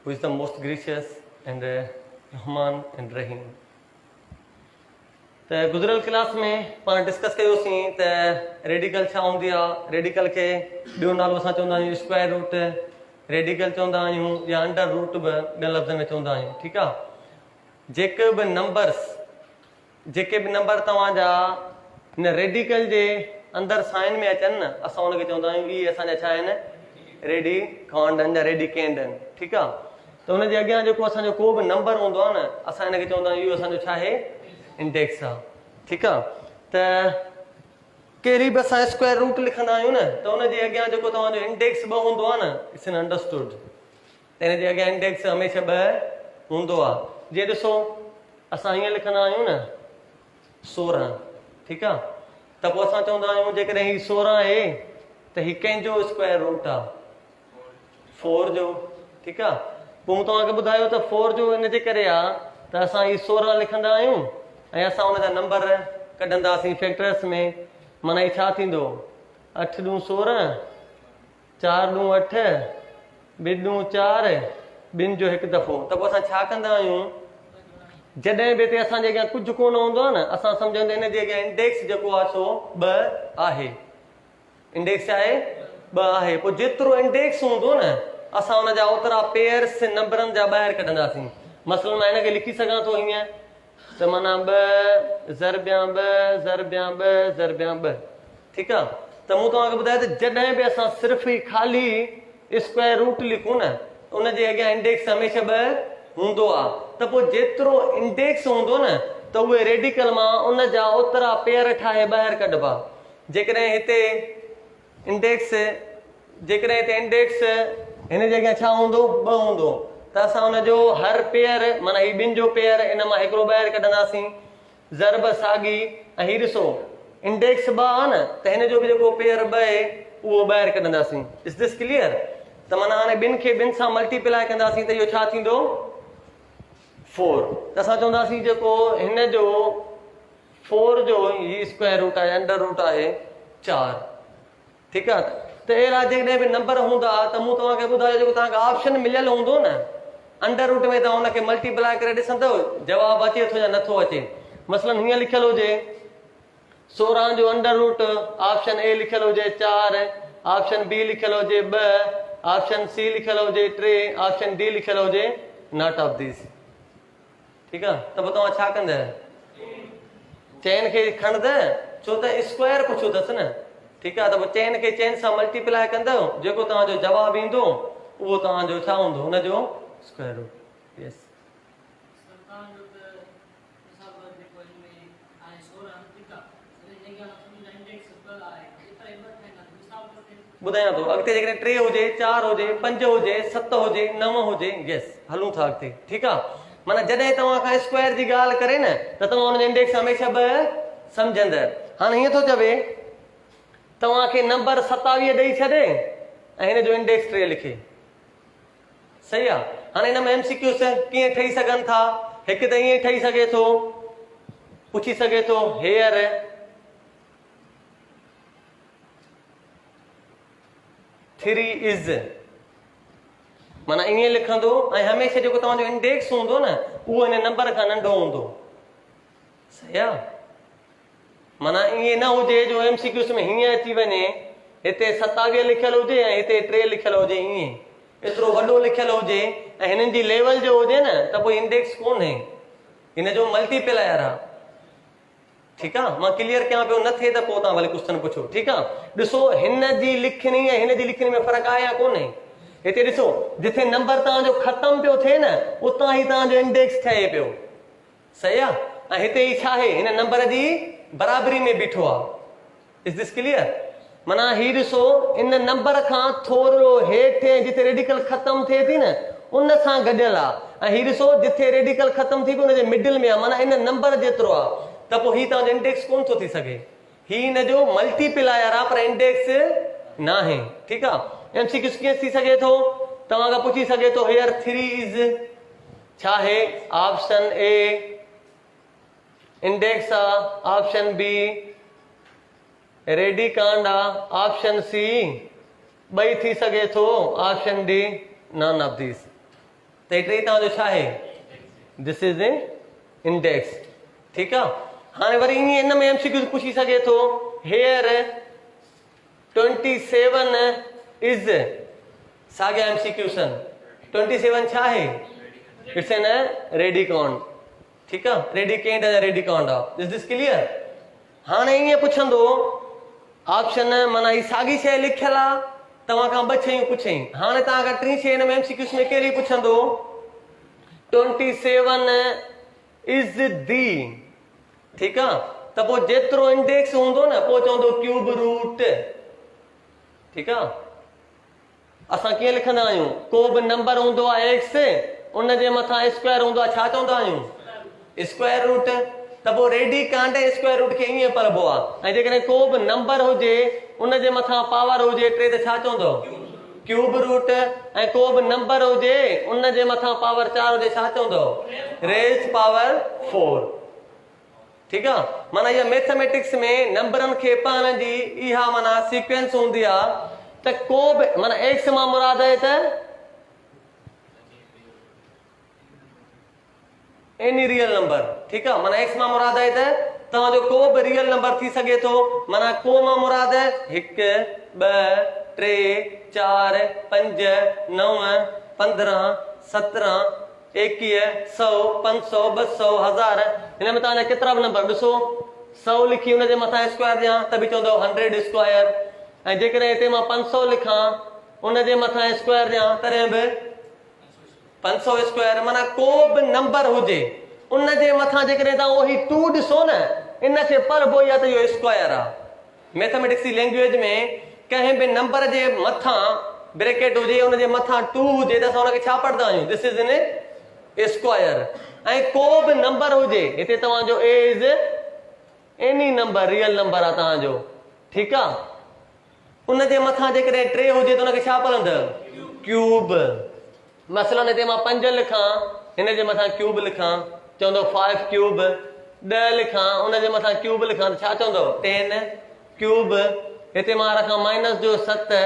who is the most gracious and Rahman and Rahim. त गुज़िरियल class में पाण डिस्कस कयोसीं त रेडिकल छा हूंदी आहे। रेडिकल खे ॿियो नालो असां चवंदा आहियूं स्क्वायर रूट, रेडिकल चवंदा आहियूं या अंडर रूट बि ॿियनि लफ़्ज़नि में चवंदा आहियूं। ठीकु आहे। जेके बि नंबर तव्हांजा हिन रेडिकल जे अंदरि साइन में अचनि न, असां हुनखे चवंदा आहियूं इहे असांजा छा आहिनि, रेडिकांड या रेडिकेंड आहिनि। ठीकु आहे। त हुनजे अॻियां जेको असांजो को बि नंबर हूंदो आहे न, असां हिनखे चवंदा आहियूं इहो असांजो छा आहे, इंडेक्स आहे। ठीकु आहे। त कहिड़ी बि असां स्क्वायर रूट लिखंदा आहियूं न, त हुनजे अॻियां जेको तव्हांजो इंडेक्स 2 हूंदो आहे न, इट्स एन अंडरस्टूड, त हिनजे अॻियां इंडेक्स हमेशह 2 हूंदो आहे। जीअं ॾिसो असां हीअं लिखंदा आहियूं न 16। ठीकु आहे। त पोइ असां चवंदा आहियूं जेकॾहिं हीउ 16 आहे त हीउ कंहिंजो स्क्वायर रूट आहे, 4 जो। ठीकु आहे। पोइ मूं तव्हांखे ॿुधायो त 4 जो हिनजे करे आहे त असां हीउ 16 लिखंदा आहियूं ऐं असां हुनजा नंबर कढंदासीं फैक्टर्स में। माना हीउ छा थींदो, 8 × 16, 4 × 8, 2 × 4, 2 जो हिकु दफ़ो। त पोइ असां छा कंदा आहियूं, जॾहिं बि हिते असांजे अॻियां कुझु कोन हूंदो आहे न, असां सम्झंदा हिन जे अॻियां इंडेक्स जेको आहे सो 2 आहे। इंडेक्स आहे 2 आहे। पोइ जेतिरो इंडेक्स हूंदो न, असां हुनजा ओतिरा पेयर्स नंबरनि जा ॿाहिरि कढंदासीं। मसलन मां हिनखे लिखी सघां थो हीअं त माना 2 ज़रबिया 2 ज़रबिया 2 ज़रबिया 2। ठीकु आहे। त मूं तव्हांखे ॿुधायो त जॾहिं बि असां सिर्फ़ु ई ख़ाली स्क्वायर रूट लिखूं न, उनजे अॻियां इंडेक्स हमेशह 2 हूंदो आहे। त पोइ जेतिरो इंडेक्स हूंदो न, त उहे रेडिकल मां उनजा ओतिरा पेयर ठाहे ॿाहिरि कढिबा। जेकॾहिं हिते इंडेक्स हिन जे अॻियां छा हूंदो, 2 हूंदो, त असां हुनजो हर पेयर माना हीउ 2 जो पेयर इन मां हिकिड़ो ॿाहिरि कढंदासीं। ज़रब साॻी ऐं हीउ ॾिसो इंडेक्स 2 आहे न, त हिन जो बि जेको पेयर 2 आहे उहो ॿाहिरि कढंदासीं। Is this clear. त माना हाणे 2 खे 2 सां मल्टीप्लाए कंदासीं त इहो छा थींदो, 4। त असां चवंदासीं जेको हिन जो 4 जो हीउ स्क्वायर रूट आहे, अंडर रूट आहे 4। ठीकु आहे। त अहिड़ा जेकॾहिं बि नंबर हूंदा त मूं तव्हांखे ॿुधायो जेको तव्हांखे ऑप्शन मिलियल हूंदो न अंडर रूट में, तव्हां हुनखे मल्टीप्लाए करे ॾिसंदव जवाबु अचे थो या नथो अचे। मसलन हीअं लिखियल हुजे 16 जो अंडर रूट, ऑप्शन ए लिखियल हुजे 4, ऑप्शन बी लिखियल हुजे 2, ऑप्शन सी लिखियल हुजे 3, ऑप्शन डी लिखियल हुजे नॉट ऑफ दिस। ठीकु आहे। त पोइ तव्हां छा कंदव, चैन खे खणंदव, छो त स्क्वायर पुछियो अथसि न। ठीकु आहे। त पोइ चैन खे चैन सां मल्टीप्लाए कंदव, जेको तव्हांजो जवाबु ईंदो उहो तव्हांजो छा हूंदो, हुनजो स्क्वायर रूट। यस। ॿुधायां थो, अॻिते जेकॾहिं 3 हुजे, 4 हुजे, 5 हुजे, 7 हुजे, 9 हुजे, यस हलूं था अॻिते। ठीकु आहे। माना जॾहिं तव्हां खां स्क्वायर जी ॻाल्हि करे न, त तव्हां हुनजो इंडेक्स हमेशह 2 सम्झंदव। हाणे हीअं थो चवे तव्हांखे नंबर 27 ॾेई छॾे ऐं हिन जो इंडेक्स 3 लिखे। सही आहे। हाणे हिन में MCQs कीअं ठही सघनि था, हिकु त ईअं ठही सघे थो, पुछी सघे थो हेयर थ्री इज़, माना ईअं लिखंदो ऐं हमेशह जेको तव्हांजो इंडेक्स हूंदो न उहो हिन नंबर खां नंढो हूंदो। सही आहे। माना ईअं न हुजे जो MCQs में हीअं अची वञे हिते 27 लिखियल हुजे ऐं हिते 3 लिखियल हुजे, ईअं एतिरो वॾो लिखियल हुजे ऐं हिननि जी लेवल जो हुजे न, त पोइ इंडेक्स कोन्हे, हिन जो मल्टीप्लायर आहे। ठीकु आहे। मां क्लियर कयां पियो, न थिए त पोइ तव्हां भले क्वेश्चन पुछो। ठीकु आहे। ॾिसो हिन जी लिखणी ऐं हिन जी लिखणी में फ़र्क़ु आहे या कोन्हे। हिते ॾिसो जिथे नंबर तव्हांजो ख़तमु पियो थिए न, उतां ई तव्हांजो इंडेक्स ठहे पियो। सही आहे। ऐं हिते ई छा आहे, हिन नंबर जी बराबरी में बीठो आहे। Is this clear. माना हीउ ॾिसो इन नंबर खां थोरो हेठि जिथे रेडिकल ख़तमु थिए थी न, उन सां गॾियल आहे। ऐं हीउ ॾिसो जिथे रेडिकल ख़तमु थी पई उनजे मिडिल में आहे, माना इन नंबर जेतिरो आहे। त पोइ हीउ तव्हांजो इंडेक्स कोन थो थी सघे, हीउ हिन जो मल्टीप्लायर आहे पर इंडेक्स न आहे। ठीकु आहे। MCQ कीअं थी सघे थो, तव्हां खां पुछी सघे थो हेयर 3 इज़ छा आहे, ऑप्शन ए इंडेक्स आहे, ऑप्शन बी रेडिकांड आहे, ऑप्शन सी ॿई थी सघे थो, ऑप्शन डी नन ऑफ दिस। त टे तव्हांजो छा आहे, दिस इज ए इंडेक्स। ठीकु आहे। हाणे वरी ईअं इन में एमसीक्यू पुछी सघे थो, हेयर 27 इज साॻिया एमसीक्यूसन 27 छा आहे, इट्स एन रेडिकॉन। ठीकु आहे, रेडिकेंट या रेडिकॉन आहे। Is this clear. हाणे ईअं पुछंदो ऑप्शन माना ही साॻी शइ लिखियल आहे, तव्हां खां ॿ शयूं पुछई। हाणे तव्हां खां टी शइ हिन में एमसीक्यूस में कहिड़ी पुछंदो, 27 इज दी। ठीकु आहे, त पोइ जेतिरो इंडेक्स हूंदो न पोइ चवंदो क्यूब रूट। ठीकु आहे, असां कीअं लिखंदा आहियूं, को बि नंबर हूंदो आहे एक्स, उन जे मथां स्क्वायर हूंदो आहे, छा चवंदा आहियूं, स्क्वायर रूट। त पोइ रेडिकांड स्क्वायर रूट खे ईअं पढ़बो आहे। ऐं जेकॾहिं को बि नंबर हुजे उन जे मथां पावर हुजे 3 त छा चवंदो, क्यूब रूट। ऐं को बि नंबर हुजे उन जे मथां पावर 4 हुजे, छा चवंदो, रेज पावर 4। ठीकु आहे, माना इहा मैथमेटिक्स में नंबरनि खे पढ़ण जी इहा माना सीक्वेंस हूंदी आहे। त को बि माना एक्स मां मुराद आहे त एनी रियल नंबर। ठीकु आहे, माना एक्स मां मुराद आहे त तव्हांजो को बि रियल नंबर थी सघे थो। माना को मां मुराद 1 2 3 4 5 9 15 17 21 100 500 200 1000। हिन में तव्हांजा केतिरा बि नंबर ॾिसो, 100 लिखी हुन जे मथां स्क्वायर ॾियां त बि चवंदो 100 स्क्वायर। ऐं जेकॾहिं हिते मां 500 लिखां उन जे मथां स्क्वायर ॾियां तॾहिं बि 500 स्क्वायर। माना को बि नंबर हुजे उन जे मथां जेकॾहिं तव्हां उहो 2 ॾिसो न, इनखे पढ़बो या त इहो स्क्वायर आहे। मैथमेटिक्स जी लैंग्वेज में कंहिं बि नंबर जे मथां ब्रैकेट हुजे उन जे मथां 2 हुजे त असां उनखे छा पढ़ंदा आहियूं, दिस इज इन स्क्वायर। ऐं को बि नंबर हुजे, हिते तव्हांजो a is any number, real number आहे तव्हांजो। ठीकु आहे, उन जे मथां जेकॾहिं 3 हुजे त उनखे छा पढ़ंदव, क्यूब। मसलन हिते मां 5 लिखां हिन जे मथां क्यूब लिखां, चवंदो 5 क्यूब। 10 लिखां उन जे मथां क्यूब लिखां त छा चवंदो, 10 क्यूब। हिते मां रखां माइनस जो 7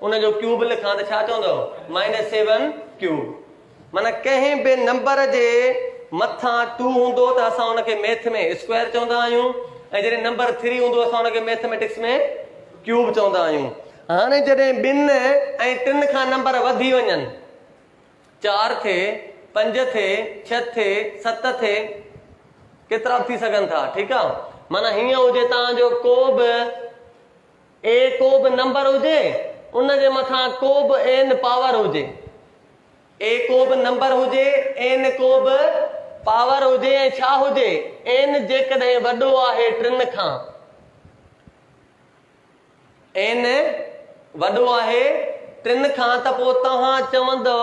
उन जो क्यूब लिखां त छा चवंदो, -7 क्यूब। माना कंहिं बि नंबर जे मथां 2 हूंदो त असां उनखे मैथ में स्क्वायर चवंदा आहियूं, ऐं जॾहिं नंबर 3 हूंदो असां उनखे मैथमेटिक्स में क्यूब चवंदा आहियूं। हाणे जॾहिं 2 ऐं 3 खां नंबर वधी वञनि, 4 थे 5 थे 6 थे 7 थे, केतिरा थी सघनि था। ठीकु आहे, माना हीअं हुजे तव्हांजो को बि को बि नंबर हुजे उन जे मथां को बि एन पावर हुजे, को बि नंबर हुजे एन को बि पावर हुजे, ऐं छा हुजे, एन जेकॾहिं वॾो आहे 3 खां, एन वॾो आहे 3 खां, त पोइ तव्हां चवंदव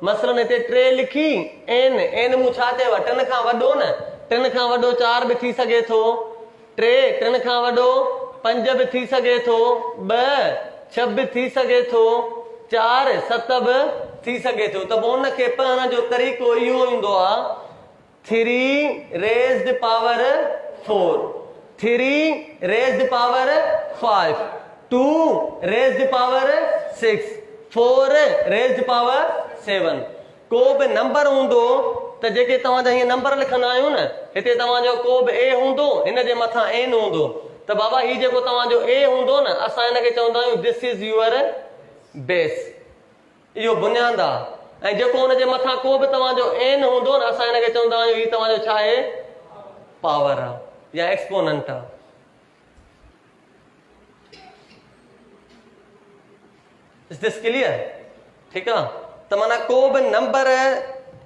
मसलन हिते 3 लिखी एन मूं छा चयो, 3 खां वॾो न, 3 खां वॾो 4 बि थी सघे थो, 3 खां वॾो 5 बि थी सघे थो, 2 6 बि थी सघे थो, 4 7 बि थी सघे थो। त पोइ उनखे पढ़ण जो तरीक़ो इहो ईंदो आहे, 3 raised power 4, 3 raised power 5, 2 raised power 6, 4 raised power 7। को बि नंबर हूंदो त जेके तव्हांजा हीअं नंबर लिखंदा आहियूं न, हिते तव्हांजो को बि ए हूंदो, हिन जे मथां एन हूंदो, त बाबा हीउ जेको तव्हांजो ए हूंदो न, असां हिनखे चवंदा आहियूं दिस इज यूअर बेस, इहो बुनियाद आहे। ऐं जेको हुन जे मथां को बि तव्हांजो एन हूंदो न, असां हिनखे चवंदा आहियूं हीउ तव्हांजो छा आहे, पावर आहे या एक्सपोनेंट आहे। Is this clear? ठीकु आहे, त माना को बि नंबर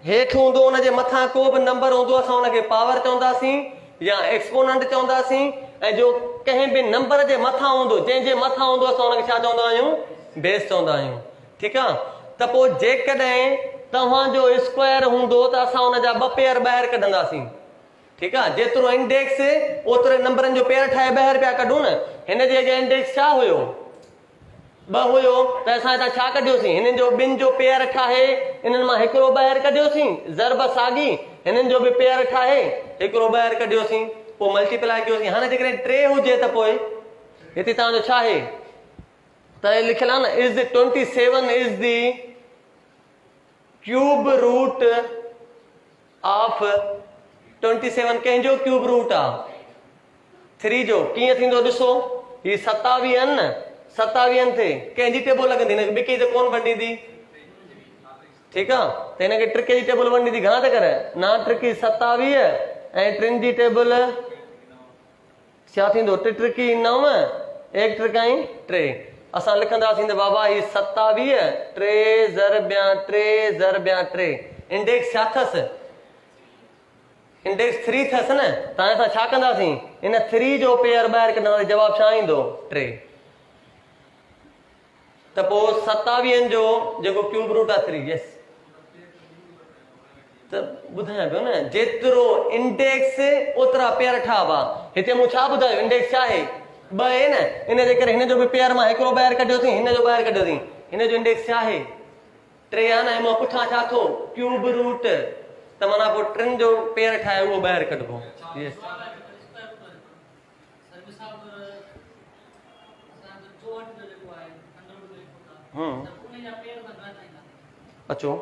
हेठि हूंदो उन जे मथां को बि नंबर हूंदो असां हुनखे पावर चवंदासीं या एक्सपोनेंट चवंदासीं, ऐं जो कंहिं बि नंबर जे मथां हूंदो, जंहिंजे मथां हूंदो असां हुनखे छा चवंदा आहियूं, बेस चवंदा आहियूं। ठीकु आहे, त पोइ जेकॾहिं तव्हांजो स्क्वायर हूंदो त असां हुनजा 2 पेयर ॿाहिरि कढंदासीं। ठीकु आहे, जेतिरो इंडेक्स ओतिरे नंबरनि जो पेयर ठाहे ॿाहिरि पिया कढूं न, हिन जे अॻियां इंडेक्स छा हुयो, 2 हुयो, त असां हितां छा कढियोसीं, हिननि जो 2 जो पेयर ठाहे इन्हनि मां हिकिड़ो ॿाहिरि कढियोसीं, ज़रब साॻी हिननि जो बि पेयर ठाहे हिकिड़ो ॿाहिरि कढियोसीं, पोइ मल्टीप्लाई कयोसीं। हाणे जेकॾहिं 3 हुजे त पोइ हिते तव्हांजो छा आहे, त लिखियलु आहे न, is 27 is the cube root of 27 कंहिंजो क्यूब रूट आहे 3 जो कीअं थींदो ॾिसो ही 27 आहिनि न 27 ते कंहिंजी टेबल लॻंदी हिनखे ॿिए कंहिंजी कोन वंॾींदी ठीकु आहे त हिनखे ट्रिके जी टेबल वंॾींदी घणा त करे ना ट्रिकी 27 ऐं 3 जी टेबल छा थींदो टे ट्रिकी 9 एक ट्रिकाई 3 असां लिखंदासीं त बाबा ही 27 3 ज़रबिया 3 ज़रबिया 3 इंडेक्स छा अथसि इंडेक्स 3 अथसि न त असां छा कंदासीं इन 3 जो पेयर ॿाहिरि कढंदासीं जवाबु छा ईंदो 3 त पोइ 27 जो जेको क्यूब रूट आहे 3 यस त ॿुधायां पियो न जेतिरो इंडेक्स ओतिरा पेयर ठाहिबा हिते मूं छा ॿुधायो इंडेक्स छा आहे 2 आहे न इन जे करे हिन जो बि पेयर मां हिकिड़ो ॿाहिरि कढियोसीं हिन जो ॿाहिरि कढियोसीं हिन जो इंडेक्स छा आहे 3 आहे न मां पुठां छा थो क्यूब रूट त माना पोइ 3 जो पेयर ठाहे उहो ॿाहिरि कढिबो यस अचो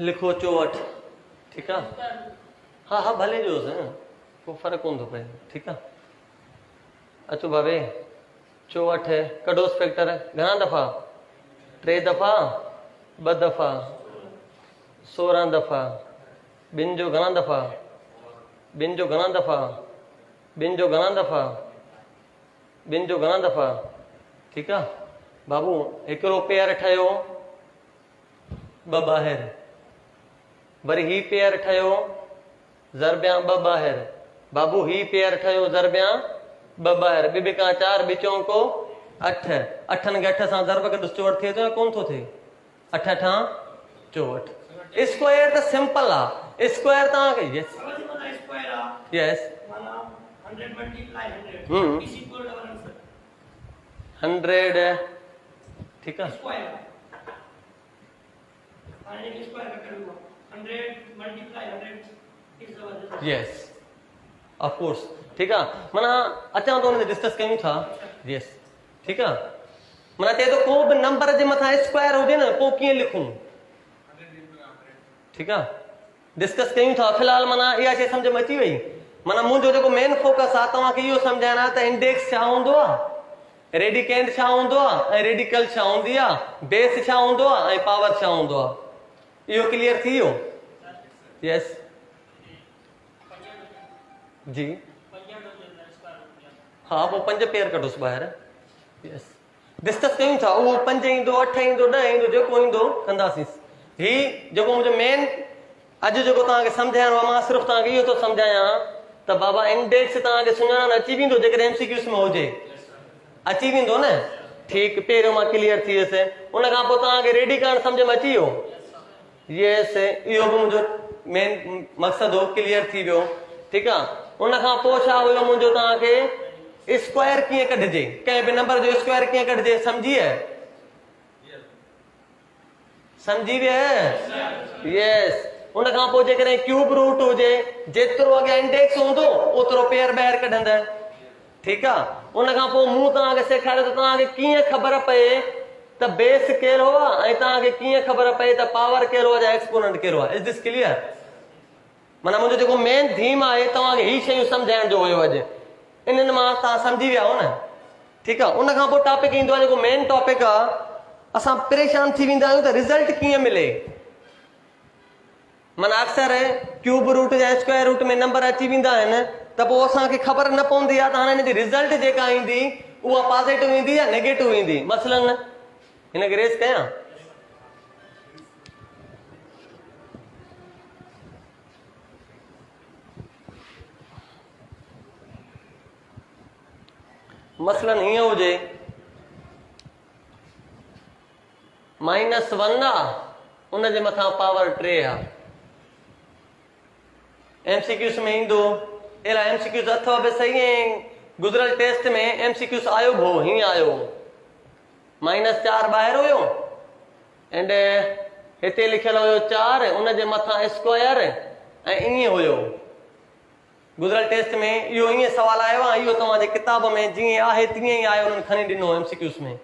लिखो 64 ठीकु आहे हा हा भले जो कोई फ़र्क़ु कोन थो पए ठीकु आहे अचो भावे 64 कढोसि फैक्टर घणा दफ़ा 3 दफ़ा 2 दफ़ा 16 दफ़ा ॿिनि जो घणा दफ़ा ॿिनि जो घणा दफ़ा ॿिनि जो घणा दफ़ा ॿिनि जो घणा दफ़ा ठीकु आहे बाबू हिकिड़ो पेयर ठहियो 2 ॿाहिरि वरी ही पेयर ठहियो ज़रबिया 2 ॿाहिरि बाबू ही पेयर ठहियो ज़रबिया 2 ॿाहिरि ॿिए खां 4 ॿिए चौको 8 8 खे 8 सां ज़रब कढ 64 थिए थो या कोन थो थिए 8 8 64 स्क्वायर त सिंपल आहे स्क्वायर तव्हांखे यस यस 100 ठीकु आहे यस ऑफ कोर्स ठीकु आहे माना अचां थो हुन डिस्कस कयूं था यस ठीकु आहे माना चए थो को बि नंबर जे मथां स्क्वायर हुजे न पोइ कीअं लिखूं ठीकु आहे डिस्कस कयूं था फ़िलहाल माना इहा शइ सम्झ में अची वई माना मुंहिंजो जेको मेन फोकस आहे तव्हांखे इहो सम्झाइणो आहे त इंडेक्स छा हूंदो आहे रेडिकेंट छा हूंदो आहे ऐं रेडिकल छा हूंदी आहे बेस छा हूंदो आहे ऐं पावर छा हूंदो आहे इहो क्लियर थी वियो यस जी हा पोइ 5 पेयर कढोसि ॿाहिरि यस डिस्कस कयूं था उहो 5 ईंदो 8 ईंदो 10 ईंदो जेको ईंदो कंदासीं ही जेको मुंहिंजो मेन अॼु जेको तव्हांखे सम्झाइणो आहे मां सिर्फ़ु तव्हांखे इहो थो सम्झायां त बाबा इंडेक्स तव्हांखे सुञाणण अची वेंदो जेकॾहिं एमसीक्यूस में हुजे अची वेंदो न ठीकु पहिरियों मां क्लियर थी वियुसि उन खां पोइ तव्हांखे रेडी करणु सम्झ में अची वियो यस इहो बि मुंहिंजो मेन मक़सदु हो क्लियर थी वियो ठीकु आहे उन खां पोइ छा हुयो मुंहिंजो तव्हांखे स्क्वायर कीअं कढिजे कंहिं बि नंबर जो स्क्वायर कीअं कढिजे सम्झी वियव यस उन खां पोइ जेकॾहिं क्यूब रूट हुजे जेतिरो अॻियां इंडेक्स हूंदो ओतिरो पेयर ॿाहिरि कढंदा ठीकु आहे उन खां पोइ मूं तव्हांखे सेखारियो त तव्हांखे कीअं ख़बर पए त बेस कहिड़ो आहे ऐं तव्हांखे कीअं ख़बर पए त पावर कहिड़ो आहे या एक्सपोनेंट कहिड़ो आहे इज़ दिस क्लियर माना मुंहिंजो जेको मेन थीम आहे तव्हांखे ही शयूं सम्झाइण जो हुयो अॼु इन्हनि मां तव्हां सम्झी विया हो न ठीकु आहे उन खां पोइ टॉपिक ईंदो आहे जेको मेन टॉपिक आहे असां परेशान थी वेंदा आहियूं त रिज़ल्ट कीअं मिले माना अक्सर क्यूब रूट या स्क्वायर रूट में नंबर अची वेंदा आहिनि त पोइ असांखे ख़बर न पवंदी आहे त हाणे हिन जी रिज़ल्ट जेका ईंदी उहा पॉज़िटिव ईंदी या नेगेटिव ईंदी मसलन हिनखे रेस कयां मसलन हीअं हुजे -1 आहे उन जे मथां पावर 3 आहे एमसीक्यूस में ईंदो अहिड़ा एमसीक्यूस अथव बि सही ऐं गुज़िरियल टेस्ट में एमसीक्यूस आयो बि हो हीअं आयो -4 ॿाहिरि हुयो एंड हिते लिखियल हुयो 4 उन जे मथां स्क्वायर ऐं ईअं हुयो गुज़िरियल टेस्ट में इहो ईअं सवाल आयो आहे इहो तव्हांजे किताब में जीअं आहे तीअं ई आयो उन्हनि खणी ॾिनो एमसीक्यूस में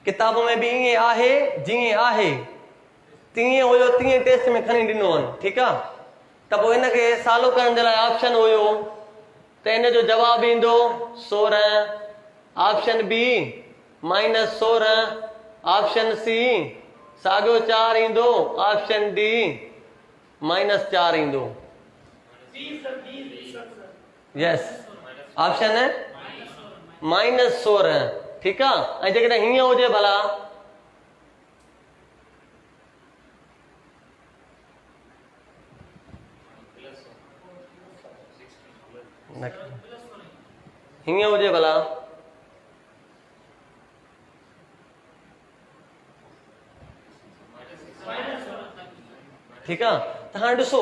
किताब में भी ईअं आहे जीअं आहे तीअं हुयो तीअं टेस्ट में खणी ॾिनो आहिनि। ठीकु आहे, त पोइ हिनखे सालो करण जे लाइ ऑप्शन हुयो त हिन जो जवाबु ईंदो 16, ऑप्शन बी -16, ऑप्शन सी साॻियो 4 ईंदो, ऑप्शन डी -4 ईंदो। यस, ऑप्शन है -16। ठीकु आहे, ऐं जेकॾहिं हीअं हुजे भला हीअं हुजे भला ठीकु आहे, त हाणे ॾिसो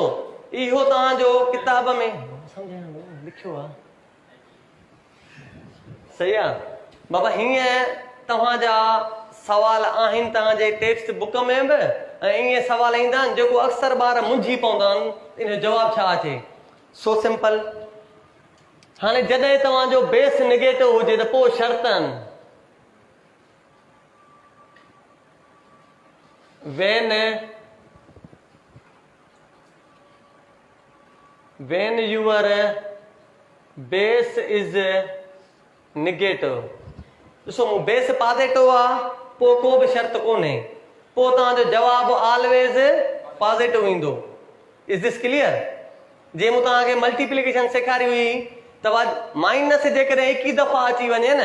इहो तव्हांजो किताब में लिखियो आहे, सही आहे बाबा। हीअं तव्हांजा सवाल आहिनि तव्हांजे टेक्स्ट बुक में बि, ऐं ईअं सवाल ईंदा आहिनि जेको अक्सर ॿार मुंझी पवंदा आहिनि, इन जो जवाबु छा अचे। So simple. हाणे जॾहिं तव्हांजो बेस निगेटिव हुजे त पोइ शर्त आहिनि when your base is negative। ॾिसो मूं बेस पॉजिटिव आहे पोइ को बि शर्त कोन्हे, पोइ तव्हांजो जवाबु ऑलवेज पॉजिटिव ईंदो। Is this clear? जे मूं तव्हांखे मल्टीप्लिकेशन सेखारी हुई त माइनस जेकॾहिं हिकु ई दफ़ा अची वञे न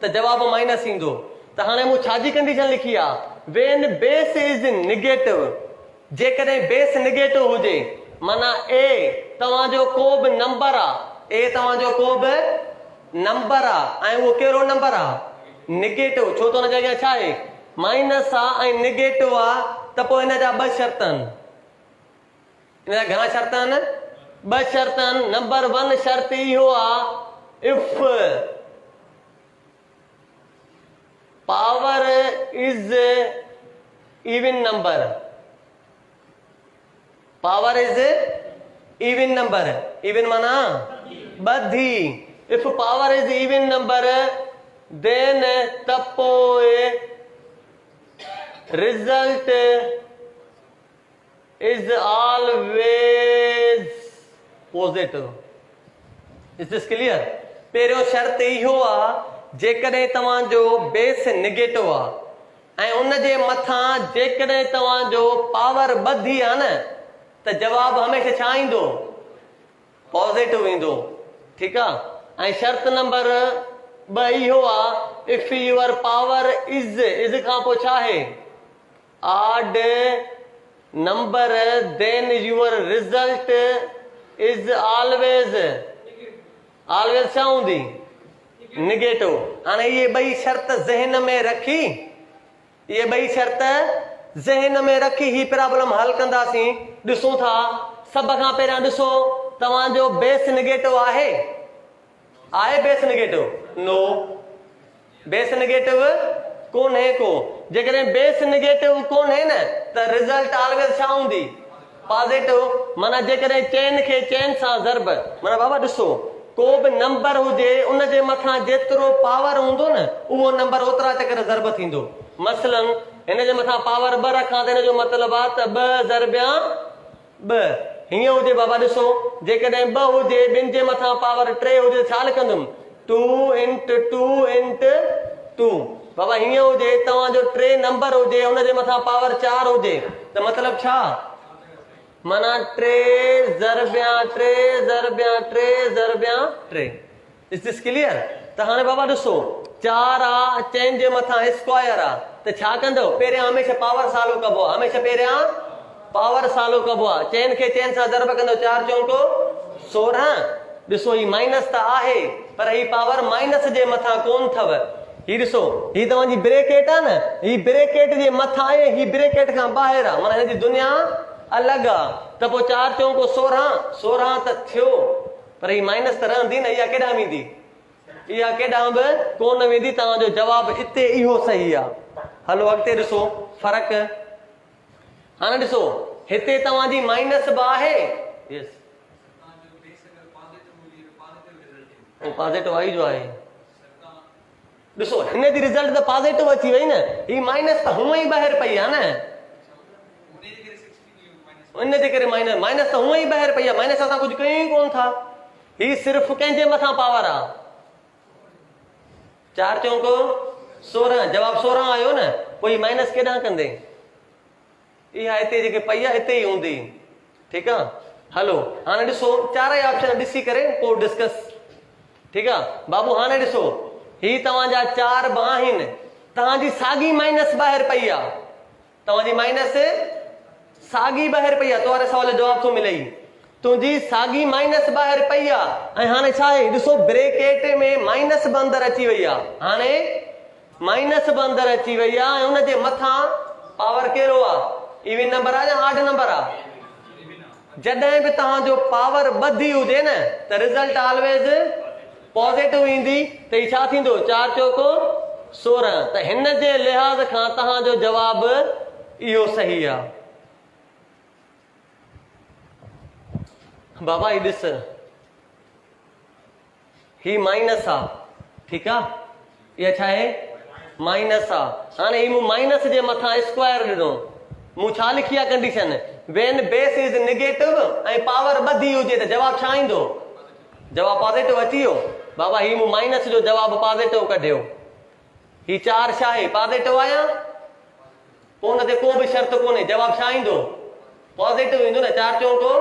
त जवाबु माइनस ईंदो। त हाणे मूं छाजी कंडीशन लिखी आहे, वेन बेस इज़ निगेटिव। जेकॾहिं बेस निगेटिव हुजे माना ए तव्हांजो को बि नंबर आहे, ए तव्हांजो को बि नंबर आहे, ऐं उहो कहिड़ो नंबर आहे, निगेटिव। छो त हुन जे अॻियां छा आहे, माइनस आहे ऐं निगेटिव आहे, त पोइ हिन जा 2 शर्त आहिनि। हिन जा घणा शर्त आहिनि? 2 शर्त आहिनि। नंबर 1 शर्त इहो आहे, if power is even number. Power is even number, even माना ॿधी। If power is even number then त पोइ result is always positive. Is this clear? पहिरियों शर्त इहो आहे, जेकॾहिं तव्हांजो बेस निगेटिव आहे ऐं उन जे मथां जेकॾहिं तव्हांजो पावर ॿधी आहे न त जवाबु हमेशह छा ईंदो, पॉजिटिव ईंदो। ठीकु आहे। ऐं शर्त नंबर 2 इहो आहे, इफ यूअर पावर इज़ खां पोइ छा आहे, odd number then your result is always छा हूंदी, निगेटिव। हाणे इहे 2 शर्त ज़हन में रखी, इहे 2 शर्त ज़हन में रखी ही प्रॉब्लम हल कंदासीं। ॾिसूं था, सभ खां पहिरियां ॾिसो तव्हांजो बेस निगेटिव आहे बेस निगेटिव? नो, बेस निगेटिव कोन्हे को। जेकॾहिं बेस निगेटिव कोन्हे न त रिजल्ट ऑलवेज छा हूंदी, पॉजिटिव। माना जेकॾहिं चेन खे चेन सां ज़रब, माना बाबा ॾिसो को बि नंबर हुजे उन जे मथां जेतिरो पावर हूंदो न उहो नंबर ओतिरा चकर ज़रब थींदो। मसलन हिन जे मथां पावर 2 रखां त हिन जो मतिलबु आहे त 2 ज़रबिया 2। हीअं हुजे बाबा ॾिसो, जेकॾहिं 2 हुजे, ॿिनि जे मथां पावर 3 हुजे छा लिखंदुमि, 2 × 2 × 2। बाबा हीअं हुजे तव्हांजो 3 नंबर हुजे उन जे मथां पावर 4 हुजे त मतिलबु छा, माना 3 ज़रबिया 3 ज़रबिया 3 ज़रबिया 3। Is this clear? त हाणे बाबा ॾिसो 4 आहे, चेन जे मथां स्क्वायर आहे, त छा कंदो, पहिरियां हमेशह पावर सालो कबो आहे, हमेशह पहिरियां पावर सालो कबो आहे। चेन खे चेन सां ज़रब कंदो, 4 चौको 16। ॾिसो ही माइनस त आहे पर ही पावर माइनस जे मथां कोन अथव। ही ॾिसो ही तव्हांजी ब्रेकेट आहे न, ही ब्रेकेट जे मथां आहे, ही ब्रेकेट खां ॿाहिरि आहे, माना हिनजी दुनिया अलॻि आहे। त पोइ 4 चौको 16 त थियो, पर ही माइनस त रहंदी न, इहा केॾांहुं वेंदी, इहा केॾांहुं बि कोन वेंदी। तव्हांजो जवाबु हिते इहो सही आहे। हलो अॻिते ॾिसो फ़र्क़ु। हाणे ॾिसो हिते तव्हांजी माइनस 2 आहे, यस पॉजिटिव आई जो आहे। ॾिसो हिन जी रिज़ल्ट त पॉज़िटिव अची वई न, ही माइनस त हूअं ई ॿाहिरि पई आहे न, इन जे करे माइनस त हूअं ई ॿाहिरि पई आहे, माइनस असां कुझु कयूं ई कोन था, ही सिर्फ़ु कंहिंजे मथां पावर आहे। 4 चौको 16, जवाब 16 आयो न, पोइ माइनस केॾां कंदे, इहा हिते जेके पई आहे हिते ई हूंदी। ठीकु आहे, हलो हाणे ॾिसो 4 ऑप्शन ॾिसी करे पोइ डिस्कस। ठीकु आहे बाबू, हाणे ॾिसो ही तव्हांजा 4 ॿ आहिनि, तव्हांजी साॻी माइनस ॿाहिरि पई आहे, तव्हांजी माइनस साॻी ॿाहिरि पई आहे, तोरे सवाल जो जवाब थो मिले, तुंहिंजी साॻी माइनस ॿाहिरि पई आहे। ऐं हाणे छा आहे, ॾिसो ब्रेकेट में माइनस बि अंदरि अची वई आहे, हाणे माइनस बि अंदरि अची वई आहे, ऐं हुनजे मथां पावर कहिड़ो आहे, इवन नंबर आहे या ऑड नंबर आहे। जॾहिं बि तव्हांजो पावर ॿधी हुजे न त रिज़ल्ट ऑलवेज पॉज़िटिव ईंदी, त ही छा थींदो 4 चौको 16, त हिन जे लिहाज़ खां तव्हांजो जवाब इहो सही आहे। बाबा ही ॾिस, ही माइनस आहे, ठीकु आहे, इहा छा आहे माइनस आहे। हाणे ही मूं माइनस जे मथां स्क्वायर ॾिनो, मूं छा लिखी आहे condition, van base is negative ऐं पावर ॿधी हुजे त जवाब छा ईंदो, जवाब पॉज़िटिव अची वियो। बाबा ही मूं माइनस जो जवाब पॉज़िटिव कढियो, ही 4 छा आहे पॉज़िटिव आया, पोइ हुन ते को बि शर्त कोन्हे, जवाब छा ईंदो पॉज़िटिव ईंदो न, 4 चौको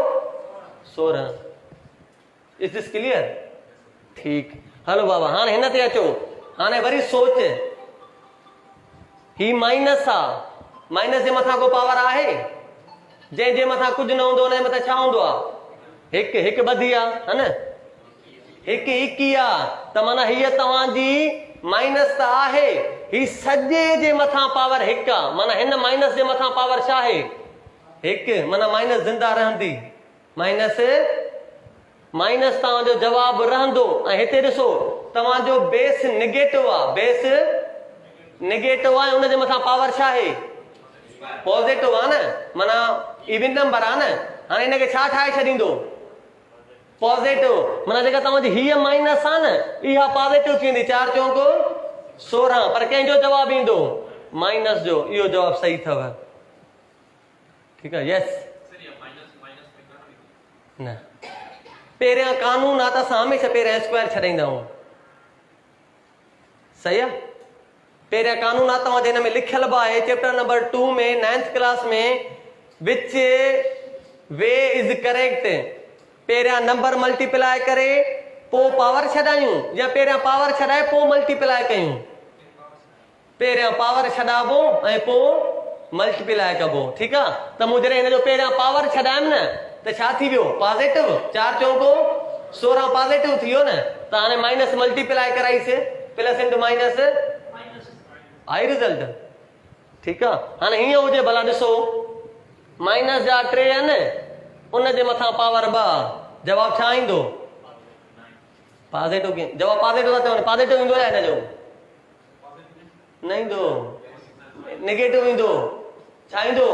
16। Is this clear? ठीकु, हलो बाबा हाणे हिन ते अचो, हाणे वरी सोच, ही माइनस आहे, माइनस जे मथां को पावर आहे, जंहिंजे मथां कुझु न हूंदो हुनजे मथां छा हूंदो आहे, हिकु ॿधी आहे, है न, हिकु 21 आहे, त माना हीअ तव्हांजी माइनस त आहे, ही सॼे जे मथां पावर 1 आहे, माना हिन माइनस जे मथां पावर छा आहे 1, माना माइनस ज़िंदा रहंदी, माइनस तव्हांजो जवाब रहंदो। ऐं हिते ॾिसो तव्हांजो बेस नेगेटिव आहे, बेस नेगेटिव आहे, हुनजे मथां पावर छा आहे पॉज़िटिव आहे न, माना इवन नंबर आहे न, हाणे हिनखे छा ठाहे छॾींदो पॉज़िटिव, माना जेका तव्हांजी हीअ माइनस आहे न इहा पॉज़िटिव थींदी, 4 चौको 16, पर कंहिंजो जवाब ईंदो माइनस जो, इहो जवाब सही अथव। ठीकु आहे, यस न, पहिरियां कानून आहे त असां हमेशह पहिरियां स्क्वायर छॾींदा आहियूं, सही आहे, पहिरियां कानून आहे, तव्हांजे हिन में लिखियल बि आहे चैप्टर नंबर 2 में 9th क्लास में, विच वे इज करेक्ट, पहिरियां नंबर मल्टीप्लाई करे पोइ पावर छॾायूं या पहिरियां पावर छॾाए पोइ मल्टीप्लाई कयूं, पहिरियां पावर छॾाबो ऐं पोइ मल्टीप्लाई कबो। ठीकु आहे, त मूं जॾहिं हिन जो पहिरियां पावर छॾायमि न त छा थी वियो पॉज़िटिव, 4 चौको 16 पॉज़िटिव थी वियो न, त हाणे माइनस मल्टीप्लाई कराईसीं, प्लस इंटू माइनस आई रिज़ल्ट। ठीकु आहे, हाणे हीअं हुजे भला, ॾिसो माइनस जा 3 आहिनि, उन जे मथां पावर 2, जवाब छा ईंदो पॉज़िटिव, जवाब पॉज़िटिव था चवनि, पॉज़िटिव ईंदो या हिन जो न ईंदो, नेगेटिव ईंदो, छा ईंदो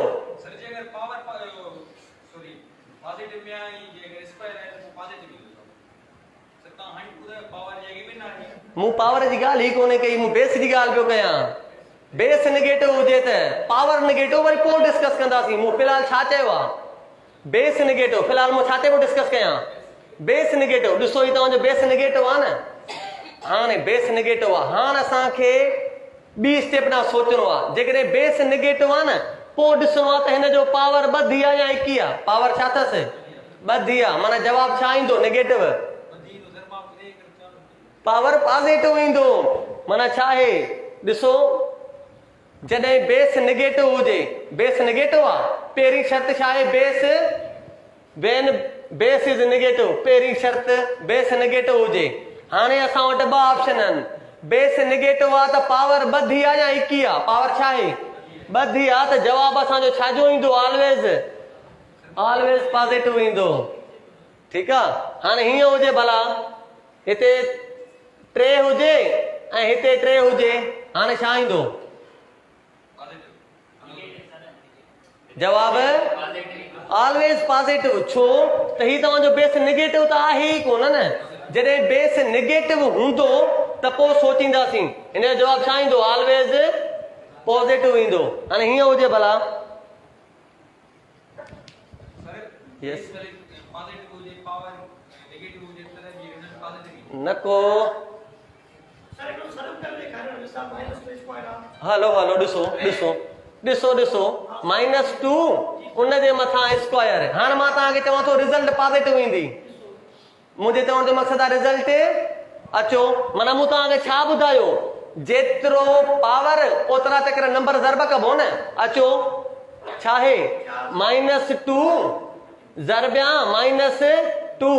मूं पावर जी ॻाल्हि ई कोन्हे कई, मूं बेस जी ॻाल्हि पियो कयां, बेस नेगेटिव हुजे त पावर नेगेटिव वरी पोइ डिस्कस कंदासीं, मूं फ़िलहाल छा चयो आहे बेस नेगेटिव, फ़िलहाल मूं छा ते पियो डिस्कस कयां बेस नेगेटिव। ॾिसो ही तव्हांजो बेस नेगेटिव आहे न, हाणे बेस नेगेटिव आहे, हाणे असांखे ॿी स्टेप न सोचणो आहे, जेकॾहिं बेस नेगेटिव आहे न पोइ ॾिसणो आहे त हिन जो पावर ॿधी आहे या 21 आहे, पावर छा अथसि ॿधी आहे, माना जवाब छा ईंदो नेगेटिव, पावर पॉज़िटिव ईंदो, माना छा आहे ॾिसो जॾहिं बेस नेगेटिव हुजे, बेस नेगेटिव आहे, पहिरीं शर्त छा आहे base, van base is negative, पहिरीं शर्त बेस नेगेटिव हुजे। हाणे असां वटि 2 ऑप्शन आहिनि, बेस नेगेटिव आहे त पावर ॿधी आहे या 21 आहे, पावर छा आहे ॿधी आहे, त जवाब असांजो छाजो ईंदो ऑलवेज पॉज़िटिव ईंदो। ठीकु आहे, हाणे हीअं हुजे भला हिते 3 हुजे ऐं हिते 3 हुजे, हाणे छा ईंदो जवाब ऑलवेज पॉज़िटिव, छो त ही तव्हांजो बेस नेगेटिव त आहे ई कोन न, जॾहिं बेस नेगेटिव हूंदो त पोइ सोचींदासीं हिन जो जवाबु छा ईंदो ऑलवेज पॉजिटिव ईंदो हाणे हीअं हुजे भला यस नको हलो हलो ॾिसो ॾिसो ॾिसो ॾिसो -2 उन जे मथां स्क्वायर हाणे मां तव्हांखे चवां थो रिज़ल्ट पॉजिटिव ईंदी मुंहिंजे चवण जो मक़सदु आहे रिज़ल्ट अचो माना मूं तव्हांखे छा ॿुधायो जेतिरो पावर ओतिरा चक्र नंबर ज़रब कबो न अचो छा आहे -2 ज़रबिया -2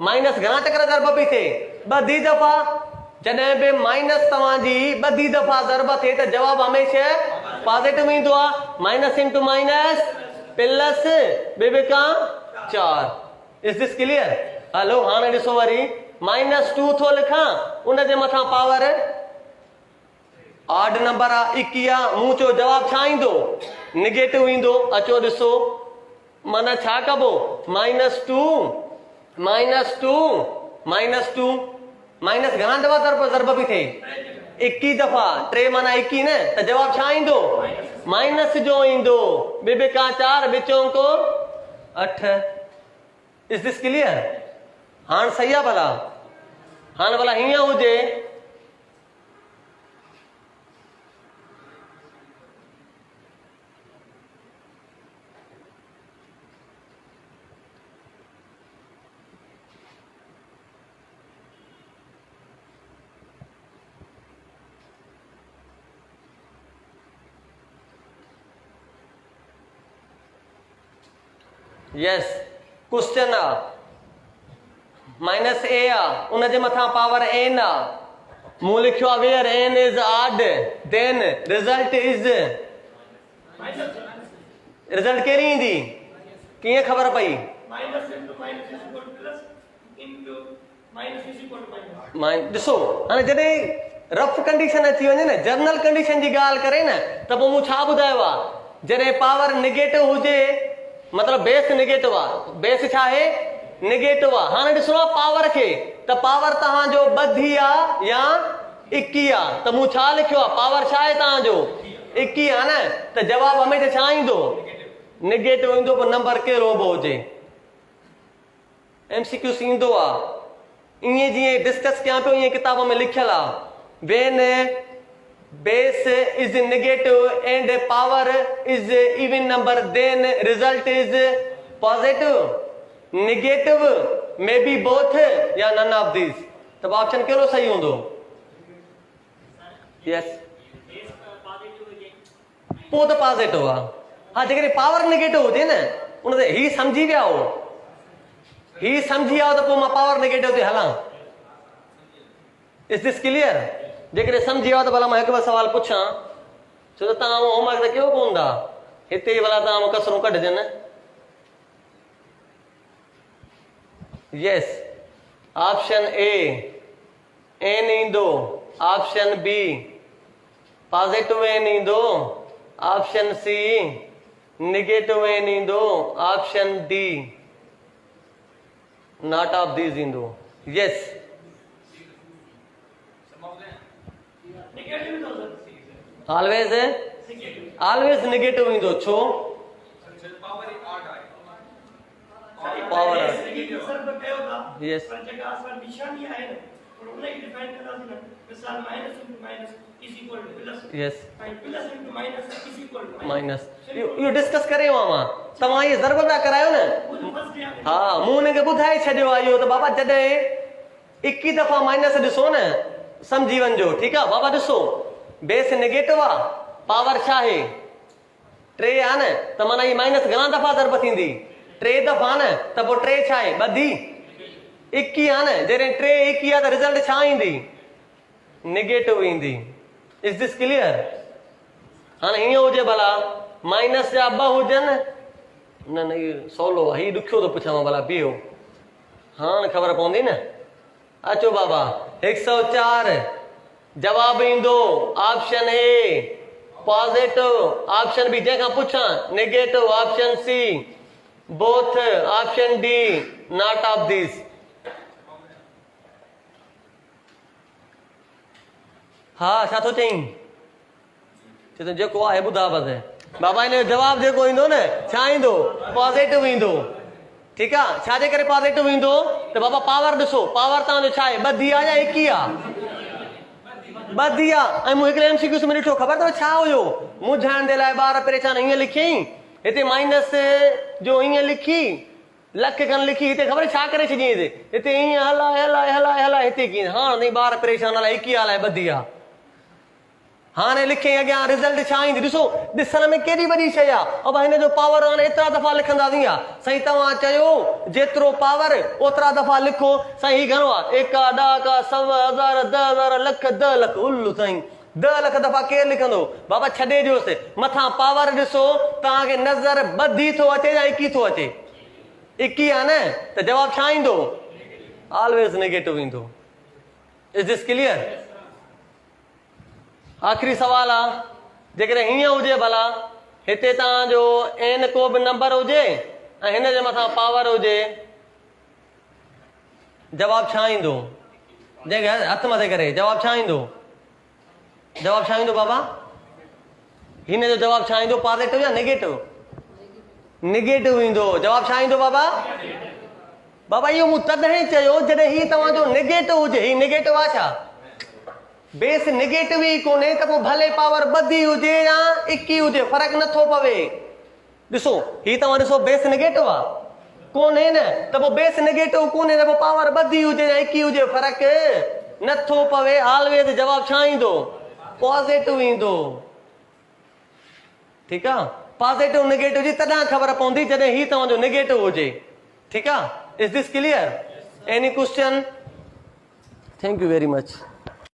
माइनस घणा चक्र ज़रब पई थिए ॿधी दफ़ा जॾहिं बि माइनस तव्हांजी ॿधी दफ़ा ज़रब थिए त जवाबु हमेशह पॉजिटिव ईंदो आहे माइनस इंटू माइनस प्लस ॿ 4 इज दिस क्लियर हलो हाणे ॾिसो वरी -2 थो लिखां उन जे मथां पावर ऑड नंबर आहे 21 मूं चयो जवाबु छा ईंदो निगेटिव ईंदो अचो ॾिसो माना छा कबो -2 माइनस घणा दफ़ा ज़रब पई थिए 21 दफ़ा 3 माना 21 न त जवाबु छा ईंदो माइनस जो ईंदो ॿ 4 विचों को 8 इज दिस क्लियर हाणे सही आहे भला हाणे भला हीअं हुजे यस क्वेश्चन आ -a आ उन जे मथां पावर n आ मूं लिखियो आहे where n is odd then result is result कहिड़ी ईंदी कीअं ख़बर पई ॾिसो हाणे जॾहिं रफ कंडीशन अची वञे न जनरल कंडीशन जी ॻाल्हि करे न त पोइ मूं छा ॿुधायो आहे जॾहिं पावर निगेटिव हुजे मतलब बेस निगेटिव आहे बेस छा आहे निगेटिव आहे हाणे ॾिसणो आहे पावर खे त पावर तव्हांजो ॿधी आहे या 21 आहे त मूं छा लिखियो आहे पावर छा आहे तव्हांजो 21 आहे न त जवाबु हमेशह छा ईंदो निगेटिव ईंदो पोइ नंबर कहिड़ो बि हुजे MCQ ईंदो आहे ईअं जीअं डिस्कस कयां पियो ईअं किताब में लिखियल आहे वेन base is negative and power is even number then result is positive negative maybe both या none of these तब ऑप्शन कहिड़ो सही हूंदो यस पोइ त पॉजिटिव आहे हा जेकॾहिं पावर नेगेटिव हुजे न उन ते ही सम्झी विया हो ही सम्झी विया त पोइ मां पावर नेगेटिव ते हलां इज दिस क्लियर जेकॾहिं सम्झी वियो त भला मां हिकु ॿ सुवाल पुछां छो त तव्हां होमवर्क त कयो कोन था हिते ई भला तव्हां कसरूं कढजनि यस ऑप्शन ए एन ईंदो ऑप्शन बी पॉजिटिव एन ईंदो ऑप्शन सी निगेटिव एन ईंदो option D not of these ईंदो यस always negative ईंदो छो पावर यस यस माइनस इहो डिस्कस करे मां तव्हां इहे ज़रब पिया करायो न हा मूं हुनखे ॿुधाए छॾियो आहे इहो त बाबा जॾहिं 21 दफ़ा माइनस ॾिसो न सम्झी वञिजो ठीकु आहे बाबा ॾिसो बेस नेगेटिव आहे पावर छा आहे 3 आहे न त माना ही माइनस घणा दफ़ा ज़रब थींदी 3 दफ़ा न त पोइ 3 छा आहे ॿधी 21 आहे न जॾहिं 3 21 आहे त रिज़ल्ट छा ईंदी नेगेटिव ईंदी इज दिस क्लियर हाणे हीअं हुजे भला माइनस जा 2 हुजनि न न इहो सवलो आहे हीउ ॾुखियो थो पुछां भला बीहो हाणे ख़बर पवंदी न अचो बाबा 104 जवाब ईंदो option A positive option B जंहिंखां पुछां negative option C both option D not of this हाँ छा थो चईं चए थो जेको आहे ॿुधा बसि बाबा हिन जो जवाबु जेको ईंदो न छा ईंदो पॉज़िटिव ईंदो ठीकु आहे छाजे करे पॉज़िटिव ईंदो त बाबा पावर ॾिसो पावर तव्हांजो छा आहे ॿधी आहे या एकी आहे ॿधी आहे ऐं मूं हिकिड़े MCQ में ॾिठो ख़बर अथव छा हुयो मुंझाइण जे लाइ ॿार परेशान हीअं लिखियईं हिते माइनस जो हीअं लिखी लख खनि लिखी हिते ख़बर छा करे छॾियईं हिते हीअं हलाए हलाए हलाए हलाए हिते कीअं हाणे ॿार परेशान अलाए एकी अलाए ॿधी आहे हाणे लिखे अॻियां रिज़ल्ट छा ईंदी ॾिसो ॾिसण में केॾी वॾी शइ आहे अब हिन जो पावर हाणे एतिरा दफ़ा लिखंदासीं साईं तव्हां चयो जेतिरो पावर ओतिरा दफ़ा लिखो साईं हीउ घणो आहे एका ॾह सव हज़ार 10,000 लख 10 लख उल्लू साईं 10 लख दफ़ा केरु लिखंदो बाबा छॾे ॾियोसि मथां पावर ॾिसो तव्हांखे नज़र ॿधी थो अचे या एकी थो अचे एकी आहे न त जवाबु छा ईंदो ऑलवेज़ नेगेटिव ईंदो इज़ दिस क्लियर आख़िरी सवाल आहे जेकॾहिं हीअं हुजे भला हिते तव्हांजो n को बि नंबर हुजे ऐं हिन जे मथां पावर हुजे जवाबु छा ईंदो जंहिंखे हथ मथे करे जवाबु छा ईंदो बाबा हिन जो जवाबु छा ईंदो पॉज़िटिव या नेगेटिव नेगेटिव ईंदो जवाबु छा ईंदो बाबा इहो मूं तॾहिं चयो जॾहिं हीउ तव्हांजो नेगेटिव हुजे हीउ नेगेटिव आहे छा बेस नेगेटिव ई कोन्हे त पोइ भले पावर ॿधी हुजे या एकी हुजे फ़र्क़ु नथो पवे ॾिसो हीउ तव्हां ॾिसो बेस नेगेटिव आहे कोन्हे न त पोइ बेस नेगेटिव कोन्हे त पोइ पावर ॿधी हुजे या एकी हुजे फ़र्क़ु नथो पवे ऑलवेज़ जवाबु छा ईंदो पॉज़िटिव ईंदो ठीकु आहे पॉज़िटिव नेगेटिव जी तॾहिं ख़बर पवंदी जॾहिं हीउ तव्हांजो नेगेटिव हुजे ठीकु आहे is this clear any question thank U very much